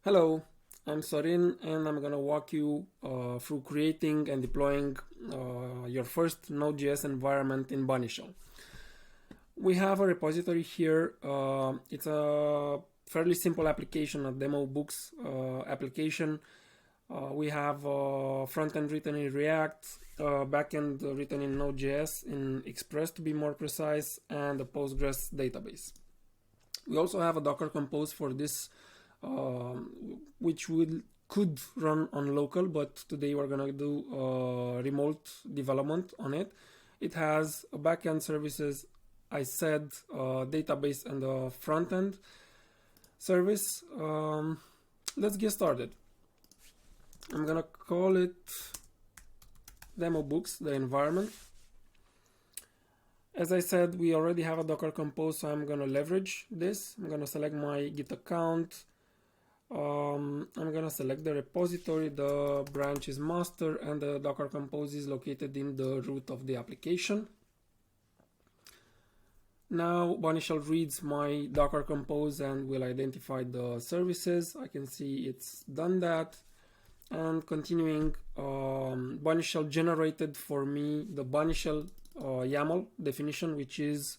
Hello, I'm Sorin and I'm gonna walk you through creating and deploying your first Node.js environment in Bunnyshell. We have a repository here. It's a fairly simple application, a demo books application. We have front-end written in React, backend written in Node.js, in Express to be more precise, and a Postgres database. We also have a Docker Compose for this, which could run on local, but today we're gonna do remote development on it. It has a backend services, I said, database and a front-end service. Let's get started. I'm gonna call it demo books, the environment. As I said, we already have a Docker Compose, so I'm gonna leverage this. I'm gonna select my Git account. I'm gonna select the repository, the branch is master, and the Docker Compose is located in the root of the application. Now Bunnyshell reads my Docker Compose and will identify the services. I can see it's done that. And continuing, Bunnyshell generated for me the Bunnyshell YAML definition, which is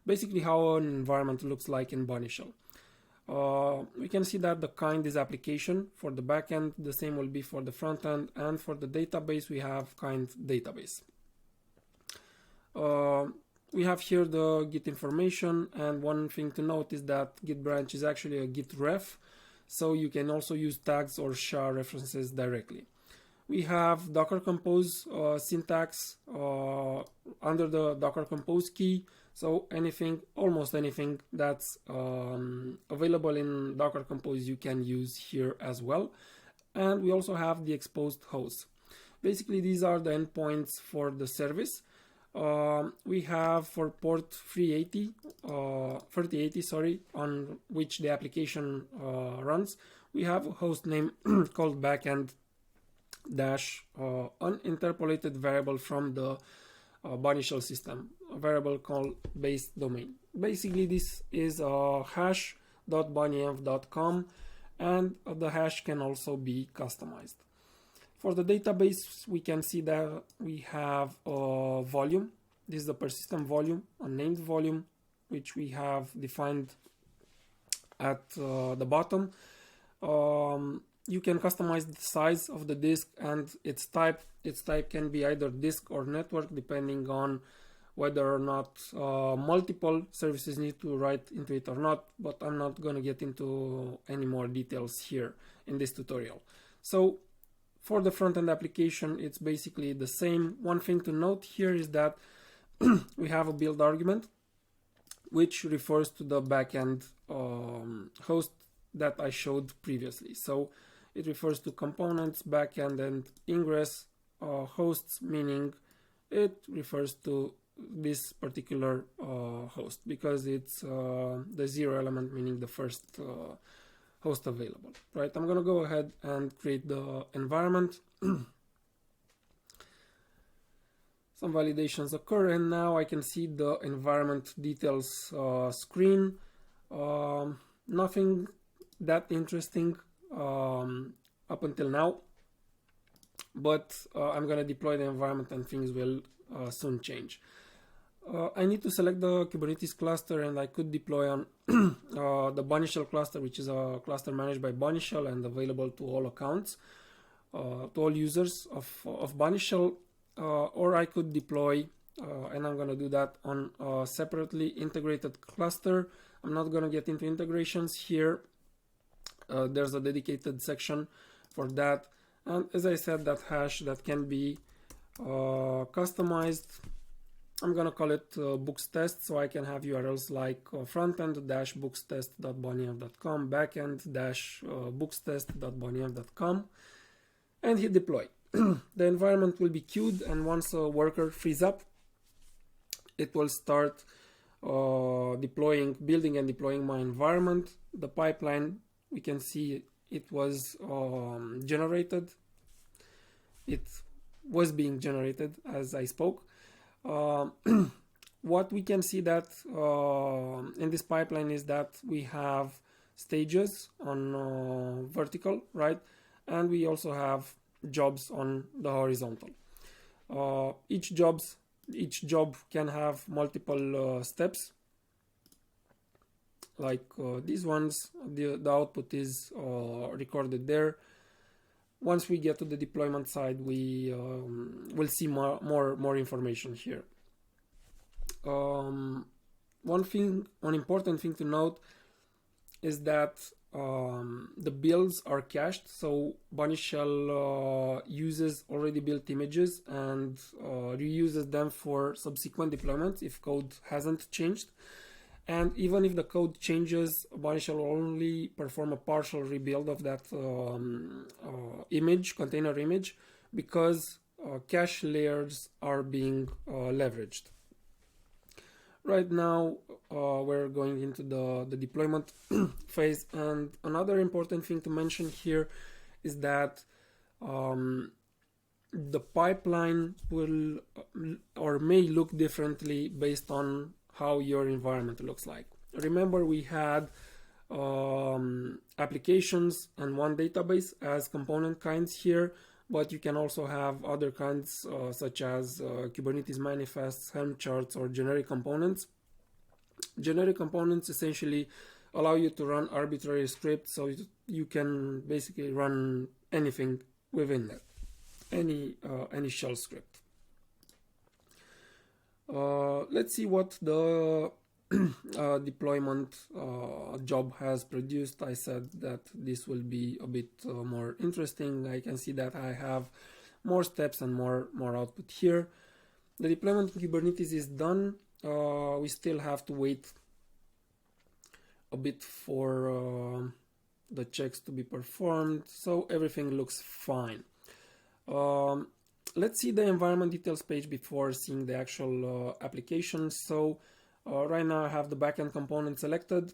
basically how an environment looks like in Bunnyshell. We can see that the kind is application for the backend, the same will be for the front end, and for the database we have kind database. We have here the Git information, and one thing to note is that Git branch is actually a Git ref, so you can also use tags or SHA references directly. We have Docker Compose syntax under the Docker Compose key. So anything, almost anything that's available in Docker Compose you can use here as well. And we also have the exposed hosts. Basically, these are the endpoints for the service. We have for port 3080, on which the application runs. We have a host name called backend dash uninterpolated variable from the Bunnyshell system, a variable called base domain. Basically, this is hash.bunnyenv.com, and the hash can also be customized. For the database, we can see that we have a volume. This is the persistent volume, a named volume, which we have defined at the bottom. You can customize the size of the disk and its type. Its type can be either disk or network, depending on whether or not multiple services need to write into it or not, but I'm not going to get into any more details here in this tutorial. So for the front-end application, it's basically the same. One thing to note here is that we have a build argument, which refers to the backend host that I showed previously. So it refers to components, backend, and ingress hosts, meaning it refers to this particular host because it's the 0 element, meaning the first host available, right? I'm gonna go ahead and create the environment. Some validations occur, and now I can see the environment details screen. Nothing that interesting up until now, but I'm gonna deploy the environment and things will soon change. I need to select the Kubernetes cluster, and I could deploy on the Bunnyshell cluster, which is a cluster managed by Bunnyshell and available to all accounts, to all users of Bunnyshell, or I could deploy, and I'm going to do that on a separately integrated cluster. I'm not going to get into integrations here. There's a dedicated section for that. And as I said, that hash that can be customized. I'm gonna call it books test, so I can have URLs like frontend-bookstest.bunnyenv.com, backend-bookstest.bunnyenv.com, and hit deploy. The environment will be queued, and once a worker frees up, it will start building and deploying my environment. The pipeline, we can see it was generated. It was being generated as I spoke. What we can see that in this pipeline is that we have stages on vertical, right? And we also have jobs on the horizontal. Each job can have multiple steps, like these ones. The output is recorded there. Once we get to the deployment side, we will see more information here. One important thing to note is that the builds are cached, so Bunnyshell uses already built images and reuses them for subsequent deployments if code hasn't changed. And even if the code changes, Bunnyshell will only perform a partial rebuild of that container image, because cache layers are being leveraged. Right now, we're going into the deployment phase, and another important thing to mention here is that the pipeline will or may look differently based on how your environment looks like. Remember, we had applications and one database as component kinds here, but you can also have other kinds such as Kubernetes manifests, Helm charts, or generic components. Generic components essentially allow you to run arbitrary scripts, so you can basically run anything within that, any shell script. Let's see what the deployment job has produced. I said that this will be a bit more interesting. I can see that I have more steps and more output here. The deployment in Kubernetes is done. We still have to wait a bit for the checks to be performed, so everything looks fine. Let's see the environment details page before seeing the actual application. So right now I have the backend component selected.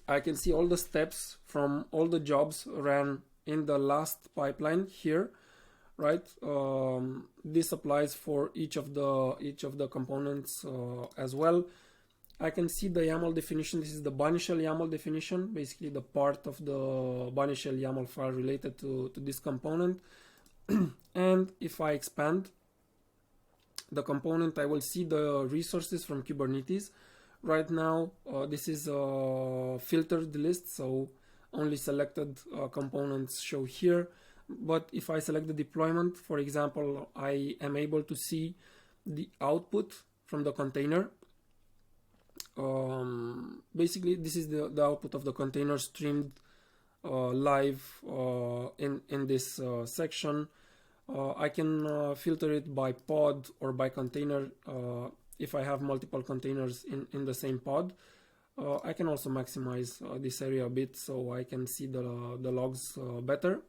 I can see all the steps from all the jobs ran in the last pipeline here, right? This applies for each of the components as well. I can see the YAML definition. This is the Bunnyshell YAML definition, basically the part of the Bunnyshell YAML file related to this component. And if I expand the component, I will see the resources from Kubernetes. Right now, this is a filtered list, so only selected components show here. But if I select the deployment, for example, I am able to see the output from the container. Basically, this is the output of the container streamed live in this section. I can filter it by pod or by container if I have multiple containers in the same pod. I can also maximize this area a bit so I can see the logs better.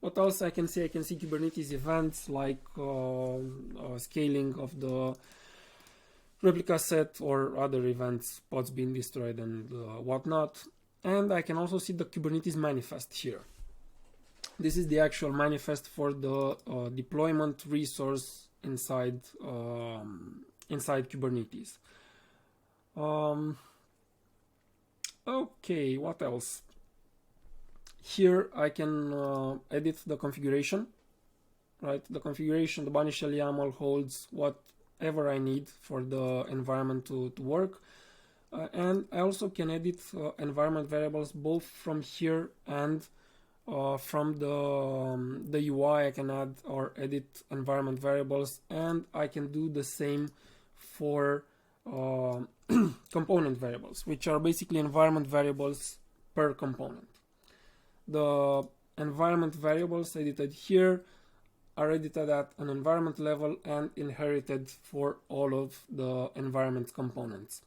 What else I can see? I can see Kubernetes events like scaling of the replica set or other events, pods being destroyed and whatnot. And I can also see the Kubernetes manifest here. This is the actual manifest for the deployment resource inside Kubernetes. Okay, what else? Here I can edit the configuration, right? The configuration, the Bunnyshell YAML holds whatever I need for the environment to work. And I also can edit environment variables both from here and from the UI. I can add or edit environment variables, and I can do the same for component variables, which are basically environment variables per component. The environment variables edited here are edited at an environment level and inherited for all of the environment components.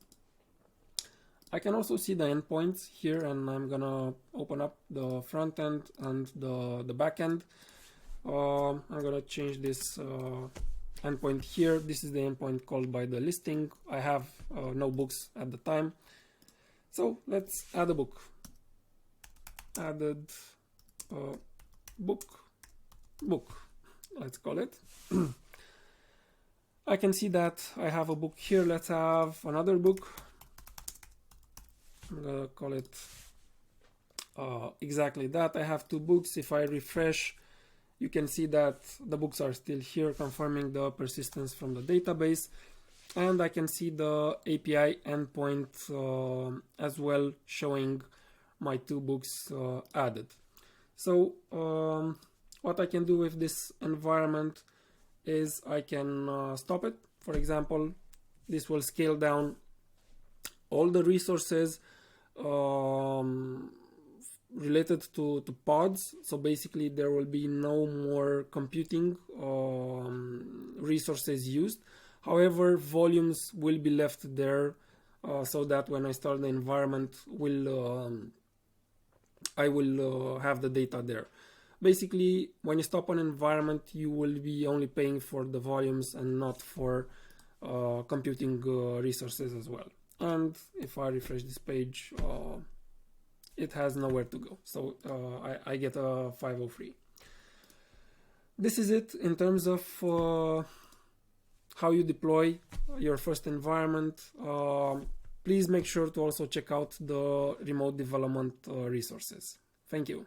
I can also see the endpoints here, and I'm gonna open up the front end and the back end. I'm gonna change this endpoint here. This is the endpoint called by the listing. I have no books at the time, so let's add a book. Added book, let's call it. I can see that I have a book here. Let's have another book. I'm gonna call it exactly that. I have 2 books. If I refresh, you can see that the books are still here, confirming the persistence from the database. And I can see the API endpoint as well, showing my 2 books added. So what I can do with this environment is I can stop it. For example, this will scale down all the resources related to pods. So basically there will be no more computing resources used. However, volumes will be left there so that when I start the environment, I will have the data there. Basically, when you stop an environment, you will be only paying for the volumes and not for computing resources as well. And if I refresh this page, it has nowhere to go. So I get a 503. This is it in terms of how you deploy your first environment. Please make sure to also check out the remote development resources. Thank you.